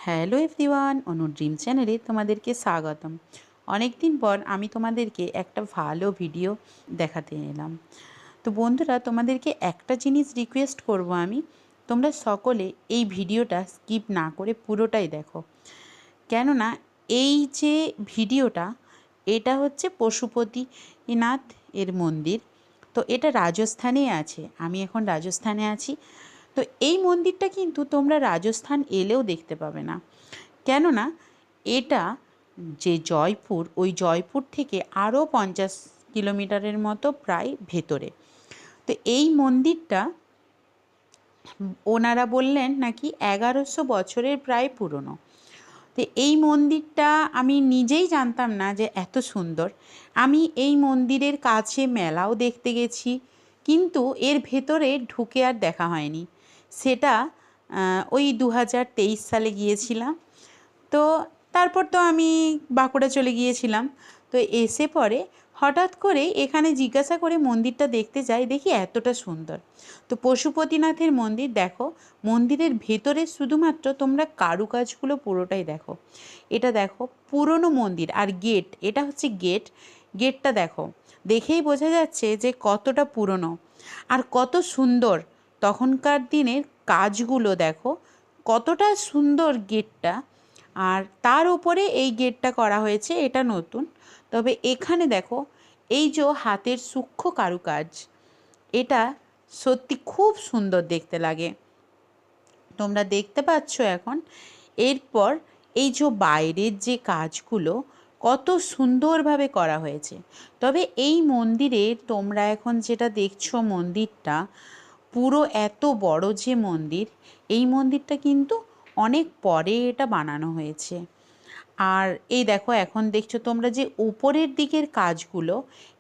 Hello everyone, অনু dream চ্যানেলে তোমাদেরকে স্বাগতম। অনেক দিন পর আমি তোমাদেরকে একটা ভালো ভিডিও দেখাতে এলাম। তো বন্ধুরা, তোমাদেরকে একটা জিনিস রিকোয়েস্ট করব আমি, তোমরা সকলে এই ভিডিওটা স্কিপ না করে পুরোটাই দেখো। কেননা এই যে ভিডিওটা, এটা হচ্ছে পশুপতিনাথ এর মন্দির। তো এটা রাজস্থানে আছে, আমি এখন রাজস্থানে আছি। তো এই মন্দিরটা কিন্তু তোমরা রাজস্থান এলেও দেখতে পাবে না। কেননা এটা যে জয়পুর, ওই জয়পুর থেকে আরও 50 কিলোমিটারের মতো প্রায় ভেতরে। তো এই মন্দিরটা ওনারা বললেন নাকি 1100 বছরের প্রায় পুরনো। তো এই মন্দিরটা আমি নিজেই জানতাম না যে এত সুন্দর। আমি এই মন্দিরের কাছে মেলাও দেখতে গেছি, কিন্তু এর ভেতরে ঢুকে আর দেখা হয়নি। সেটা ওই 2023 সালে গিয়েছিলাম। তো তারপর তো আমি বাঁকুড়া চলে গিয়েছিলাম। তো এসে পরে হঠাৎ করে এখানে জিজ্ঞাসা করে মন্দিরটা দেখতে যাই, দেখি এতটা সুন্দর। তো পশুপতিনাথের মন্দির দেখো, মন্দিরের ভেতরে শুধুমাত্র তোমরা কারুকাজগুলো পুরোটাই দেখো। এটা দেখো পুরনো মন্দির, আর গেট, এটা হচ্ছে গেট। গেটটা দেখো, দেখেই বোঝা যাচ্ছে যে কতটা পুরনো আর কত সুন্দর। তখনকার দিনের কাজগুলো দেখো, কতটা সুন্দর গেটটা। আর তার উপরে এই গেটটা করা হয়েছে, এটা নতুন। তবে এখানে দেখো, এই যে হাতের সূক্ষ্ম কারুকাজ, এটা সত্যি খুব সুন্দর দেখতে লাগে। তোমরা দেখতে পাচ্ছ এখন। এরপর এই যে বাইরের যে কাজগুলো কত সুন্দরভাবে করা হয়েছে। তবে এই মন্দিরে তোমরা এখন যেটা দেখছো, মন্দিরটা পুরো এত বড় যে মন্দির, এই মন্দিরটা কিন্তু অনেক পরে এটা বানানো হয়েছে। আর এই দেখো, এখন দেখছো তোমরা যে উপরের দিকের কাজগুলো,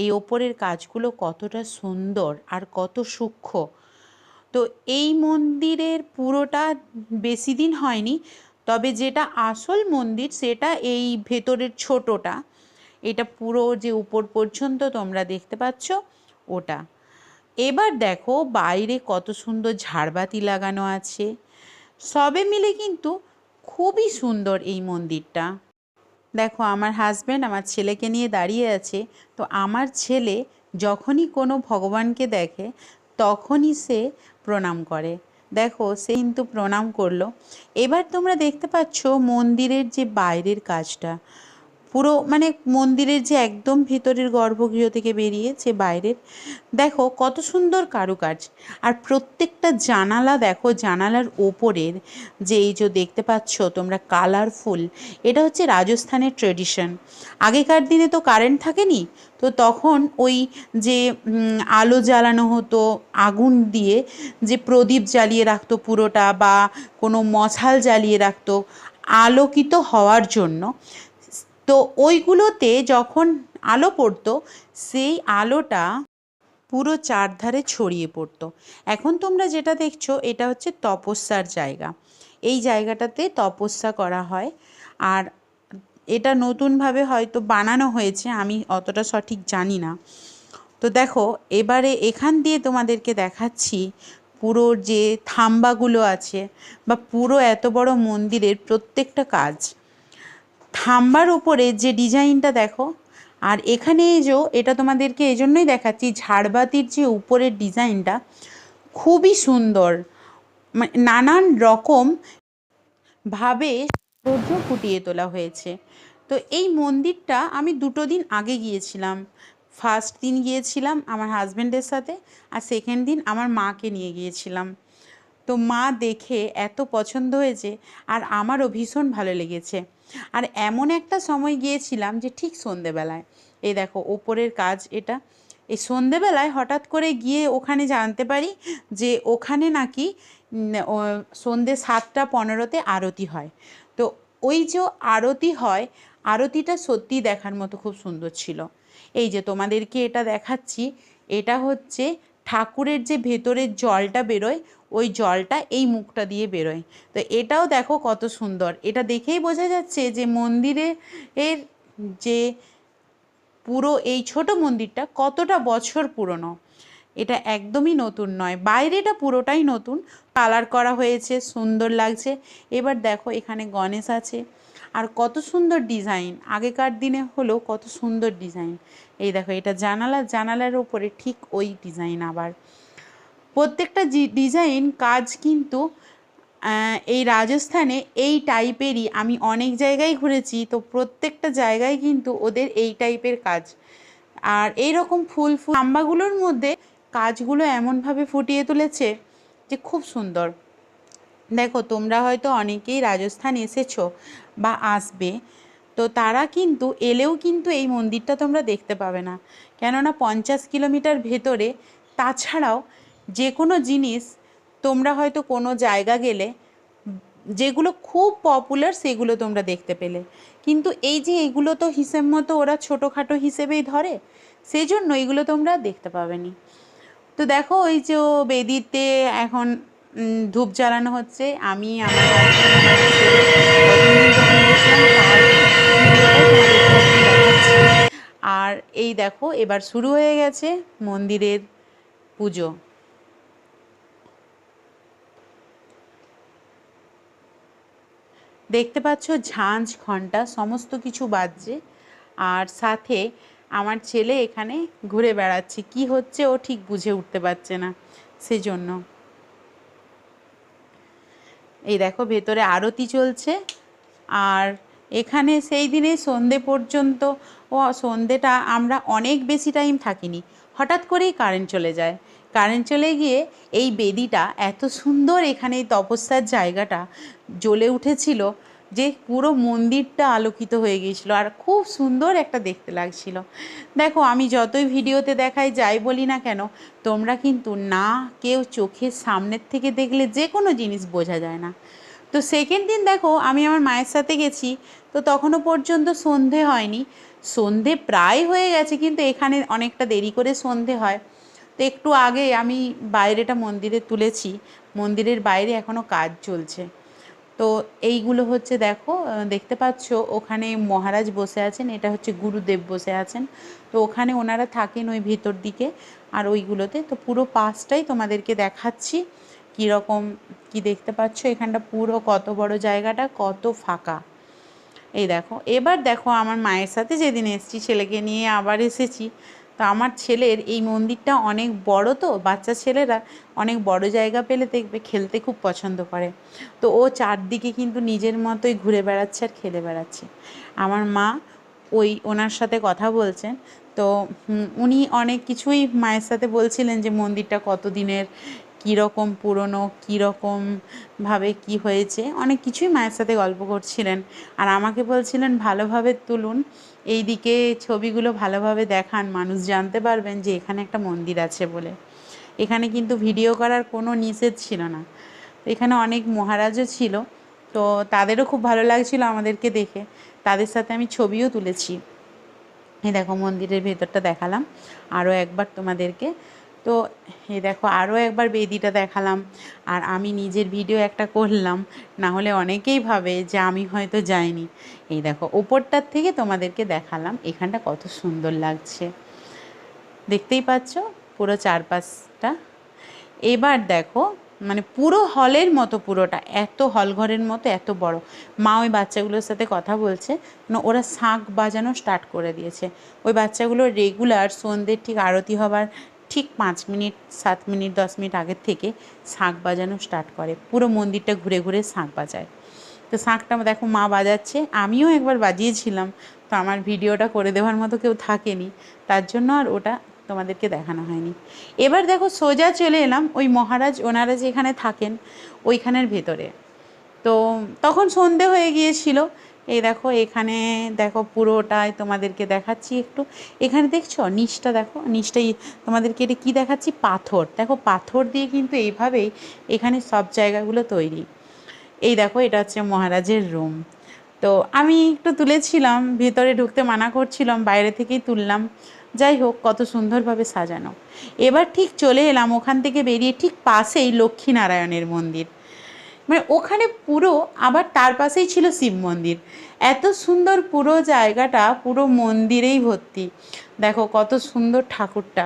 এই ওপরের কাজগুলো কতটা সুন্দর আর কত সূক্ষ্ম। তো এই মন্দিরের পুরোটা বেশি দিন হয়নি, তবে যেটা আসল মন্দির সেটা এই ভেতরের ছোটোটা। এটা পুরো যে উপর পর্যন্ত তোমরা দেখতে পাচ্ছ ওটা। এবার দেখো বাইরে কত সুন্দর ঝাড়বাতি লাগানো আছে। সবে মিলে কিন্তু খুবই সুন্দর এই মন্দিরটা। দেখো আমার হাজব্যান্ড আমার ছেলেকে নিয়ে দাঁড়িয়ে আছে। তো আমার ছেলে যখনই কোনো ভগবানকে দেখে তখনই সে প্রণাম করে। দেখো সে কিন্তু প্রণাম করলো। এবার তোমরা দেখতে পাচ্ছ মন্দিরের যে বাইরের কাজটা, পুরো মানে মন্দিরের যে একদম ভেতরের গর্ভগৃহ থেকে বেরিয়ে যে বাইরের, দেখো কত সুন্দর কারুকাজ। আর প্রত্যেকটা জানালা দেখো, জানালার ওপরের যে এই যে দেখতে পাচ্ছ তোমরা কালারফুল, এটা হচ্ছে রাজস্থানের ট্রেডিশন। আগেকার দিনে তো কারেন্ট থাকেনি, তো তখন ওই যে আলো জ্বালানো হতো আগুন দিয়ে, যে প্রদীপ জ্বালিয়ে রাখতো পুরোটা, বা কোনো মশাল জ্বালিয়ে রাখতো আলোকিত হওয়ার জন্য। তো ওইগুলোতে যখন আলো পড়তো, সেই আলোটা পুরো চারধারে ছড়িয়ে পড়তো। এখন তোমরা যেটা দেখছো এটা হচ্ছে তপস্যার জায়গা। এই জায়গাটাতে তপস্যা করা হয়। আর এটা নতুনভাবে হয়তো বানানো হয়েছে, আমি অতটা সঠিক জানি না। তো দেখো এবারে এখান দিয়ে তোমাদেরকে দেখাচ্ছি পুরো যে থাম্বাগুলো আছে, বা পুরো এত বড় মন্দিরের প্রত্যেকটা কাজ। থাম্বার উপরে যে ডিজাইনটা দেখো, আর এখানে যে এটা তোমাদেরকে এজন্যই দেখাচ্ছি, ঝাড়বাতির যে উপরের ডিজাইনটা খুবই সুন্দর। নানান রকম ভাবে সৌন্দর্য ফুটিয়ে তোলা হয়েছে। তো এই মন্দিরটা আমি 2 দিন আগে গিয়েছিলাম। ফার্স্ট দিন গিয়েছিলাম আমার হাজব্যান্ডের সাথে, আর সেকেন্ড দিন আমার মাকে নিয়ে গিয়েছিলাম। তো মা দেখে এত পছন্দ হয়েছে, আর আমারও ভীষণ ভালো লেগেছে। আর এমন একটা সময় গিয়েছিলাম যে ঠিক সন্ধেবেলায়। এই দেখো ওপরের কাজ এটা। এই সন্ধেবেলায় হঠাৎ করে গিয়ে ওখানে জানতে পারি যে ওখানে নাকি সন্ধে 7টা 15তে আরতি হয়। তো ওই যে আরতি হয়, আরতিটা সত্যিই দেখার মতো খুব সুন্দর ছিল। এই যে তোমাদেরকে এটা দেখাচ্ছি, এটা হচ্ছে ঠাকুরের যে ভেতরের জলটা বেরোয়, ওই জলটা এই মুখটা দিয়ে বেরোয়। তো এটাও দেখো কত সুন্দর। এটা দেখেই বোঝা যাচ্ছে যে মন্দিরে এর যে পুরো এই ছোট মন্দিরটা কতটা বছর পুরনো। এটা একদমই নতুন নয়, বাইরেটা পুরোটাই নতুন, কালার করা হয়েছে, সুন্দর লাগছে। এবার দেখো এখানে গণেশ আছে, আর কত সুন্দর ডিজাইন, আগেকার দিনে হলো কত সুন্দর ডিজাইন। এই দেখো এটা জানালার ওপরে ঠিক ওই ডিজাইন। আবার প্রত্যেকটা ডিজাইন কাজ কিন্তু এই রাজস্থানে এই টাইপেরই। আমি অনেক জায়গায় ঘুরেছি, তো প্রত্যেকটা জায়গায় কিন্তু ওদের এই টাইপের কাজ। আর এই রকম খাম্বাগুলোর মধ্যে কাজগুলো এমনভাবে ফুটিয়ে তুলেছে যে খুব সুন্দর। দেখো তোমরা হয়তো অনেকেই রাজস্থান এসেছো বা আসবে, তো তারা কিন্তু এলেও কিন্তু এই মন্দিরটা তোমরা দেখতে পাবে না, কেননা 50 কিলোমিটার ভেতরে। তাছাড়াও যে কোনো জিনিস তোমরা হয়তো কোনো জায়গা গেলে যেগুলো খুব পপুলার সেগুলো তোমরা দেখতে পেলে, কিন্তু এই যে এগুলো তো হিসেব মতো ওরা ছোটোখাটো হিসেবেই ধরে, সেই জন্য এগুলো তোমরা দেখতে পাবে নি। তো দেখো ওই যে ও বেদিতে এখন ধূপ জ্বালানো হচ্ছে। আমি আমার হাজব্যান্ড আমার ছেলে কতদিন যখন গেছিলাম তার ভিডিওটাই তোমাদেরকে এখন দেখাচ্ছি। আর এই দেখো এবার শুরু হয়ে গেছে মন্দিরের পুজো। দেখতে পাচ্ছ ঝাঁঝ ঘণ্টা সমস্ত কিছু বাজছে, আর সাথে আমার ছেলে এখানে ঘুরে বেড়াচ্ছে, কি হচ্ছে ও ঠিক বুঝে উঠতে পারছে না, সেজন্য। এই দেখো ভেতরে আরতি চলছে। আর এখানে সেই দিনে সন্ধে পর্যন্ত, সন্ধেটা আমরা অনেক বেশি টাইম থাকিনি, হঠাৎ করেই কারেন্ট চলে যায়। কারেন্ট চলে গিয়ে এই বেদিটা এত সুন্দর, এখানে এই তপস্যার জায়গাটা জ্বলে উঠেছিল যে পুরো মন্দিরটা আলোকিত হয়ে গিয়েছিল, আর খুব সুন্দর একটা দেখতে লাগছিল। দেখো আমি যতই ভিডিওতে দেখাই যাই বলি না কেন, তোমরা কিন্তু না কেউ চোখের সামনের থেকে দেখলে যে কোনো জিনিস বোঝা যায় না। তো সেকেন্ড দিন দেখো আমি আমার মায়ের সাথে গেছি, তো তখনও পর্যন্ত সন্ধে হয়নি, সন্ধে প্রায় হয়ে গেছে, কিন্তু এখানে অনেকটা দেরি করে সন্ধে হয়। তো একটু আগে আমি বাইরেটা মন্দিরে তুলেছি, মন্দিরের বাইরে এখনও কাজ চলছে। তো এইগুলো হচ্ছে দেখো, দেখতে পাচ্ছ ওখানে মহারাজ বসে আছেন, এটা হচ্ছে গুরুদেব বসে আছেন। তো ওখানে ওনারা থাকেন ওই ভিতর দিকে, আর ওইগুলোতে তো পুরো পাশটাই তোমাদেরকে দেখাচ্ছি কীরকম কি দেখতে পাচ্ছ। এখানটা পুরো কত বড় জায়গাটা, কত ফাঁকা। এই দেখো এবার দেখো আমার মায়ের সাথে যেদিন এসেছি, ছেলেকে নিয়ে আবার এসেছি। তো আমার ছেলের এই মন্দিরটা অনেক বড়, তো বাচ্চা ছেলেরা অনেক বড় জায়গা পেলে দেখবে খেলতে খুব পছন্দ করে। তো ও চারদিকে কিন্তু নিজের মতোই ঘুরে বেড়াচ্ছে আর খেলে বেড়াচ্ছে। আমার মা ওনার সাথে কথা বলছেন। তো উনি অনেক কিছুই মায়ের সাথে বলছিলেন যে মন্দিরটা কত দিনের, কীরকম পুরনো, কীরকমভাবে কি হয়েছে, অনেক কিছুই মায়ের সাথে গল্প করছিলেন। আর আমাকে বলছিলেন ভালোভাবে তুলুন, এই দিকে ছবিগুলো ভালোভাবে দেখান, মানুষ জানতে পারবেন যে এখানে একটা মন্দির আছে বলে। এখানে কিন্তু ভিডিও করার কোনো নিষেধ ছিল না। এখানে অনেক মহারাজও ছিল, তো তাদেরও খুব ভালো লাগছিল আমাদেরকে দেখে, তাদের সাথে আমি ছবিও তুলেছি। এই দেখো মন্দিরের ভেতরটা দেখালাম আরও একবার তোমাদেরকে। তো এই দেখো আরও একবার বেদিটা দেখালাম, আর আমি নিজের ভিডিও একটা করলাম, না হলে অনেকেই ভাবে যে আমি হয়তো যাইনি। এই দেখো ওপরটার থেকে তোমাদেরকে দেখালাম এখানটা কত সুন্দর লাগছে, দেখতেই পাচ্ছ পুরো চারপাশটা। এবার দেখো মানে পুরো হলের মতো, পুরোটা এত হল ঘরের মতো, এত বড়। মা ওই বাচ্চাগুলোর সাথে কথা বলছে, মানে ওরা শাঁখ বাজানো স্টার্ট করে দিয়েছে। ওই বাচ্চাগুলো রেগুলার সন্ধ্যের ঠিক আরতি হবার ঠিক 5 মিনিট 7 মিনিট 10 মিনিট আগের থেকে শাঁখ বাজানো স্টার্ট করে, পুরো মন্দিরটা ঘুরে ঘুরে শাঁখ বাজায়। তো শাঁখটা দেখো মা বাজাচ্ছে, আমিও একবার বাজিয়েছিলাম, তো আমার ভিডিওটা করে দেওয়ার মতো কেউ থাকেনি, তার জন্য আর ওটা তোমাদেরকে দেখানো হয়নি। এবার দেখো সোজা চলে এলাম ওই মহারাজ ওনারা যেখানে থাকেন ওইখানের ভেতরে। তো তখন সন্ধে হয়ে গিয়েছিল। এই দেখো এখানে দেখো পুরোটাই তোমাদেরকে দেখাচ্ছি একটু। এখানে দেখছো নিচটা, দেখো নিচটাই তোমাদেরকে এটা কী দেখাচ্ছি, পাথর। দেখো পাথর দিয়ে কিন্তু এইভাবেই এখানে সব জায়গাগুলো তৈরি। এই দেখো এটা হচ্ছে মহারাজের রুম। তো আমি একটু তুলেছিলাম, ভেতরে ঢুকতে মানা করছিলাম, বাইরে থেকেই তুললাম। যাই হোক কত সুন্দরভাবে সাজানো। এবার ঠিক চলে এলাম ওখান থেকে বেরিয়ে, ঠিক পাশেই লক্ষ্মীনারায়ণের মন্দির, মানে ওখানে পুরো, আবার তার পাশেই ছিল শিব মন্দির। এত সুন্দর পুরো জায়গাটা, পুরো মন্দিরেই ভর্তি। দেখো কত সুন্দর ঠাকুরটা,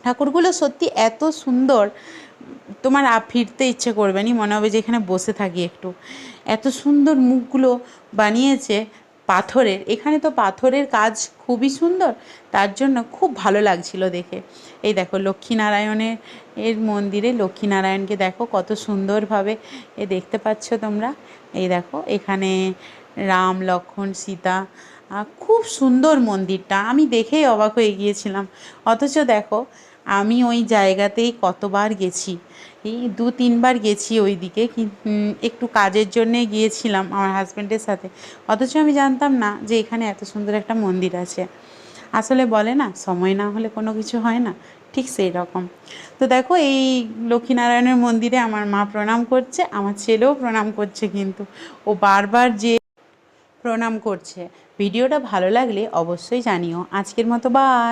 ঠাকুরগুলো সত্যি এত সুন্দর, তোমার ফিরতে ইচ্ছে করবে নি, মনে হবে যে এখানে বসে থাকি একটু। এত সুন্দর মুখগুলো বানিয়েছে পাথরের, এখানে তো পাথরের কাজ খুবই সুন্দর, তার জন্য খুব ভালো লাগছিল দেখে। এই দেখো লক্ষ্মীনারায়ণের মন্দিরে লক্ষ্মীনারায়ণকে দেখো কত সুন্দরভাবে দেখতে পাচ্ছ তোমরা। এই দেখো এখানে রাম লক্ষ্মণ সীতা, খুব সুন্দর মন্দিরটা, আমি দেখেই অবাক হয়ে গিয়েছিলাম। অথচ দেখো আমি ওই জায়গাতেই কতবার গেছি, এই 2-3 বার গেছি ওই দিকে, একটু কাজের জন্যে গিয়েছিলাম আমার হাজব্যান্ডের সাথে। অথচ আমি জানতাম না যে এখানে এত সুন্দর একটা মন্দির আছে। আসলে বলে না, সময় না হলে কোনো কিছু হয় না, ঠিক সেই রকম। তো দেখো এই লক্ষ্মীনারায়ণের মন্দিরে আমার মা প্রণাম করছে, আমার ছেলেও প্রণাম করছে, কিন্তু ও বারবার যে প্রণাম করছে। ভিডিওটা ভালো লাগলে অবশ্যই জানিও। আজকের মতো বাই।